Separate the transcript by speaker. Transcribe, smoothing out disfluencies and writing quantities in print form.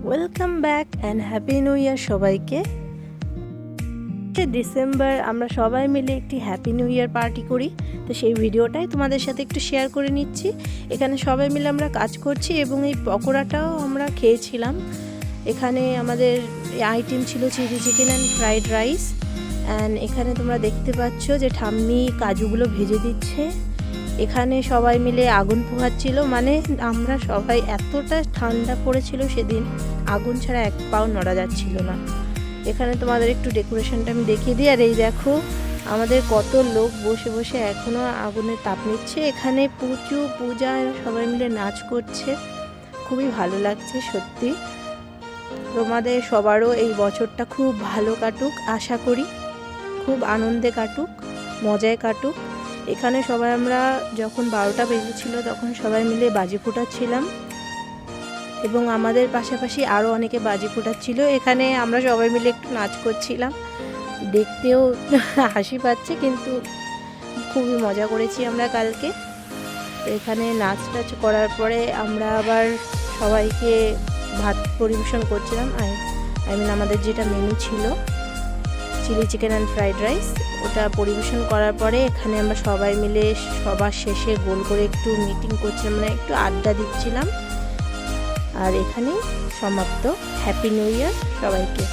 Speaker 1: Welcome back and happy new year সবাইকে। December আমরা সবাই মিলে একটি হ্যাপি নিউ ইয়ার পার্টি করি, তো সেই ভিডিওটাই তোমাদের সাথে একটু শেয়ার করে নিচ্ছি। এখানে সবাই মিলে আমরা কাজ করছি এবং এই পকোড়াটাও আমরা খেয়েছিলাম। এখানে আমাদের আইটেম ছিল chilli chicken and fried rice. And এখানে তোমরা দেখতে পাচ্ছ যে ঠাম্মি কাজুগুলো ভেজে দিচ্ছে। এখানে সবাই মিলে আগুন পোহাচ্ছিল, মানে আমরা সবাই, এতটা ঠান্ডা পড়েছিল সেদিন, আগুন ছাড়া এক পাও নড়া যাচ্ছিল না। এখানে তোমাদের একটু ডেকোরেশনটা আমি দেখিয়ে দিই। আর এই দেখো আমাদের কত লোক বসে বসে এখনও আগুনের তাপ নিচ্ছে। এখানে পূজা সবাই মিলে নাচ করছে, খুবই ভালো লাগছে সত্যি। তোমাদের সবারও এই বছরটা খুব ভালো কাটুক, আশা করি খুব আনন্দে কাটুক, মজায় কাটুক। এখানে সবাই আমরা যখন 12টা বেজেছিল তখন সবাই মিলে বাজি ফোটাচ্ছিলাম এবং আমাদের পাশাপাশি আরও অনেকে বাজি ফোটাচ্ছিল। এখানে আমরা সবাই মিলে একটু নাচ করছিলাম, দেখতেও হাসি পাচ্ছে, কিন্তু খুবই মজা করেছি আমরা কালকে। এখানে নাচ টাচ করার পরে আমরা আবার সবাইকে ভাত পরিবেশন করছিলাম। আমাদের যেটা মেনু ছিল chilli chicken and fried rice, ওটা পরিবেশন করার পরে এখানে আমরা সবাই মিলে সবার শেষে গোল করে একটু মিটিং করছিলাম, মানে একটু আড্ডা দিচ্ছিলাম। আর এখানেই সমাপ্ত। হ্যাপি নিউ ইয়ার সবাইকে।